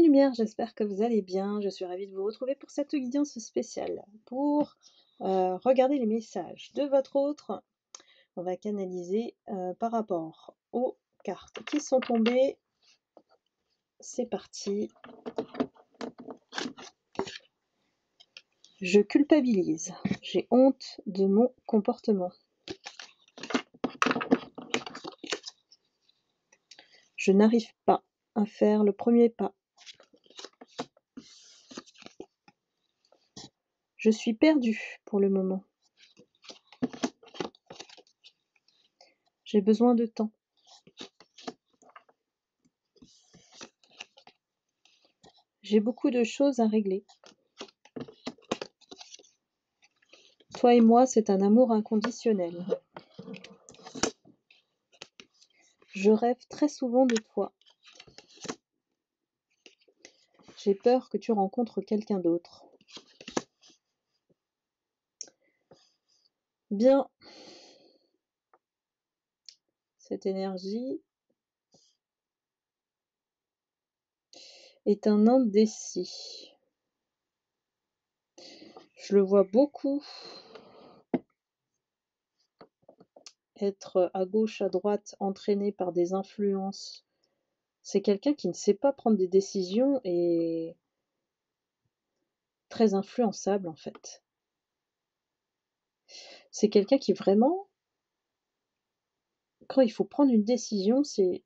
lumière, j'espère que vous allez bien. Je suis ravie de vous retrouver pour cette guidance spéciale. Pour regarder les messages de votre autre, on va canaliser par rapport aux cartes qui sont tombées. C'est parti. Je culpabilise. J'ai honte de mon comportement. Je n'arrive pas à faire le premier pas. Je suis perdue pour le moment. J'ai besoin de temps. J'ai beaucoup de choses à régler. Toi et moi, c'est un amour inconditionnel. Je rêve très souvent de toi. J'ai peur que tu rencontres quelqu'un d'autre. Bien. Cette énergie est un indécis. Je le vois beaucoup être à gauche, à droite, entraîné par des influences. C'est quelqu'un qui ne sait pas prendre des décisions et très influençable en fait. C'est quelqu'un qui vraiment, quand il faut prendre une décision, c'est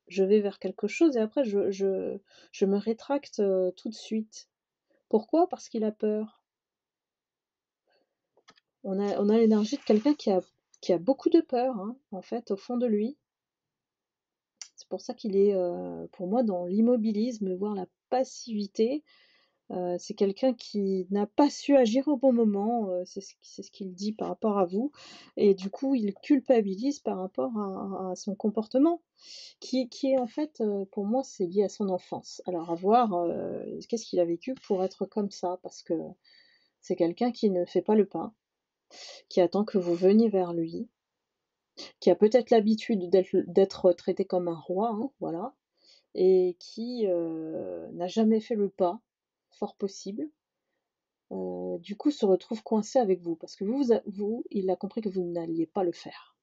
je vais vers quelque chose et après je me rétracte tout de suite. Pourquoi? Parce qu'il a peur. On a l'énergie de quelqu'un qui a beaucoup de peur, hein, en fait, au fond de lui. C'est pour ça qu'il est, pour moi, dans l'immobilisme, voire la passivité. C'est quelqu'un qui n'a pas su agir au bon moment, c'est ce qu'il dit par rapport à vous et du coup, il culpabilise par rapport à son comportement qui est en fait, pour moi, c'est lié à son enfance. Alors à voir, qu'est-ce qu'il a vécu pour être comme ça? Parce que c'est quelqu'un qui ne fait pas le pas, qui attend que vous veniez vers lui, qui a peut-être l'habitude d'être traité comme un roi, hein, voilà, et qui n'a jamais fait le pas, fort possible. Du coup, se retrouve coincé avec vous parce que vous, il a compris que vous n'alliez pas le faire.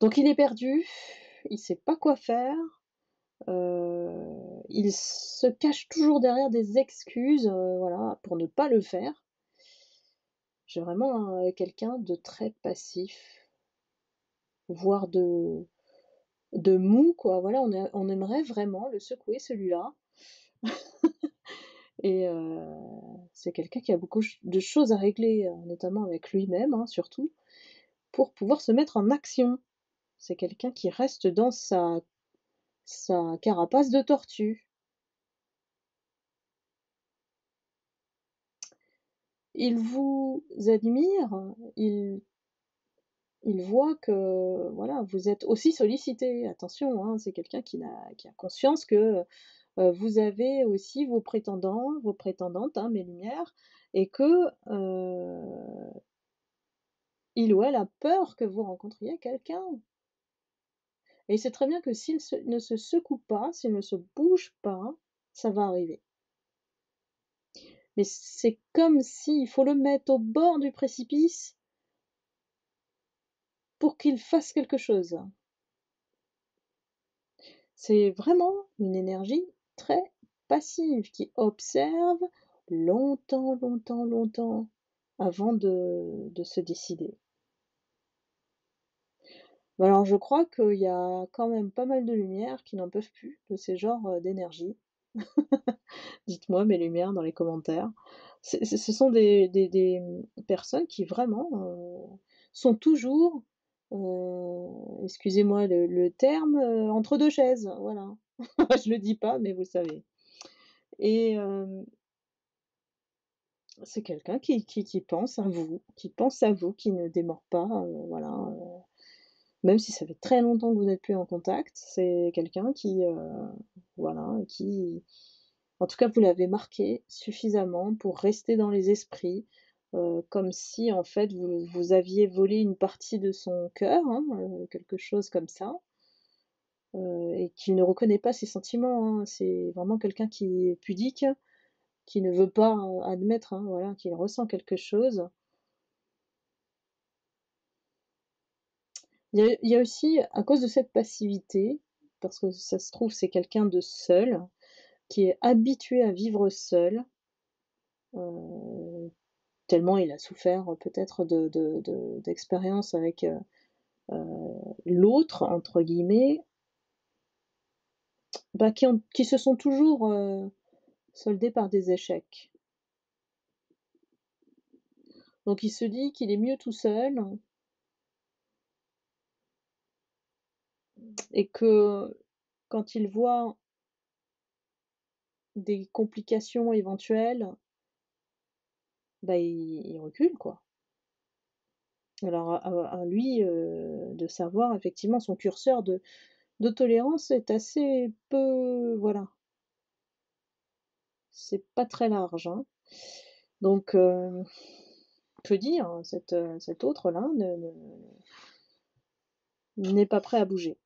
Donc il est perdu, il sait pas quoi faire, il se cache toujours derrière des excuses, voilà, pour ne pas le faire. J'ai vraiment, quelqu'un de très passif, voire de mou quoi, voilà, on aimerait vraiment le secouer celui-là et c'est quelqu'un qui a beaucoup de choses à régler, notamment avec lui-même, hein, surtout, pour pouvoir se mettre en action. C'est quelqu'un qui reste dans sa carapace de tortue. Il vous admire, il voit que, voilà, vous êtes aussi sollicité. Attention, hein, c'est quelqu'un qui a conscience que, vous avez aussi vos prétendants, vos prétendantes, hein, mes lumières et que, il ou elle a peur que vous rencontriez quelqu'un et il sait très bien que s'il ne se secoue pas, s'il ne se bouge pas, ça va arriver. Mais c'est comme s'il faut le mettre au bord du précipice pour qu'il fasse quelque chose. C'est vraiment une énergie très passive qui observe longtemps, longtemps, longtemps avant de se décider. Alors je crois qu'il y a quand même pas mal de lumières qui n'en peuvent plus de ces genres, d'énergie. Dites-moi mes lumières dans les commentaires. Ce sont des personnes qui vraiment, sont toujours, excusez-moi le terme, entre 2 chaises, voilà. Je le dis pas, mais vous savez et c'est quelqu'un qui pense à vous, qui ne démord pas, voilà, même si ça fait très longtemps que vous n'êtes plus en contact, c'est quelqu'un qui, voilà, qui en tout cas, vous l'avez marqué suffisamment pour rester dans les esprits, comme si en fait vous aviez volé une partie de son cœur, hein, quelque chose comme ça et qui ne reconnaît pas ses sentiments, hein. C'est vraiment quelqu'un qui est pudique, qui ne veut pas, admettre, hein, voilà, qu'il ressent quelque chose. Il y a aussi, à cause de cette passivité, parce que ça se trouve, c'est quelqu'un de seul, qui est habitué à vivre seul, heu, tellement il a souffert, peut-être d'expériences avec, «l'autre» entre guillemets, bah, qui se sont toujours, soldées par des échecs. Donc il se dit qu'il est mieux tout seul et que quand il voit des complications éventuelles, bah, il recule, quoi. Alors à lui, de savoir effectivement son curseur de tolérance est assez peu voilà, c'est pas très large, hein. Donc que dire? Cet autre-là n'est pas prêt à bouger.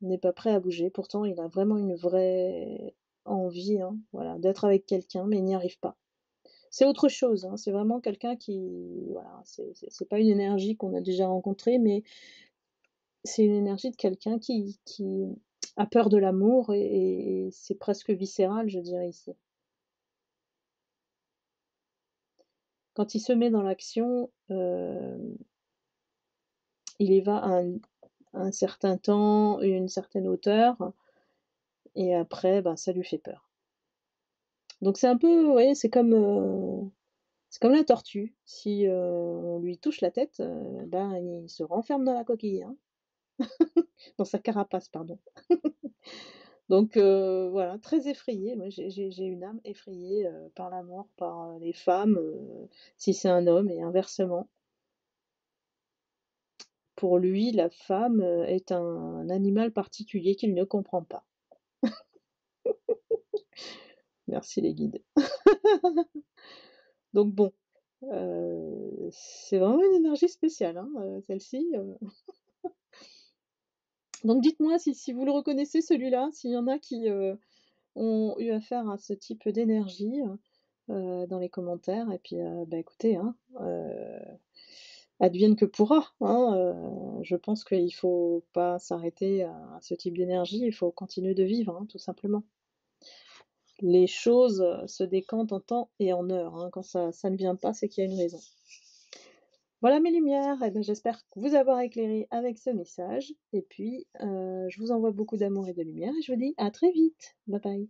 N'est pas prêt à bouger. Pourtant, il a vraiment une vraie envie, hein, voilà, d'être avec quelqu'un, mais il n'y arrive pas. C'est autre chose, hein, c'est vraiment quelqu'un qui voilà, c'est pas une énergie qu'on a déjà rencontrée, mais c'est une énergie de quelqu'un qui a peur de l'amour et c'est presque viscéral, je dirais ici. Quand il se met dans l'action, il y va à un certain temps, une certaine hauteur et après, ben, ça lui fait peur. Donc c'est un peu, vous voyez, c'est comme la tortue. Si, on lui touche la tête, ben, il se renferme dans la coquille, hein. Dans sa carapace, pardon. Donc voilà, très effrayée. Moi, j'ai une âme effrayée, par l'amour, par, les femmes, si c'est un homme et inversement. Pour lui, la femme, est un animal particulier qu'il ne comprend pas. Merci les guides. Donc bon, c'est vraiment une énergie spéciale, hein, celle-ci, Donc dites-moi si vous le reconnaissez celui-là, s'il y en a qui, ont eu affaire à ce type d'énergie, dans les commentaires et puis, bah, écoutez, hein, advienne que pourra, hein, je pense qu'il faut pas s'arrêter à ce type d'énergie, il faut continuer de vivre, hein, tout simplement. Les choses, se décantent en temps et en heure, hein, quand ça ne vient pas, c'est qu'il y a une raison. Voilà mes lumières, et ben, j'espère vous avoir éclairé avec ce message et puis, je vous envoie beaucoup d'amour et de lumière et je vous dis à très vite. Bye bye.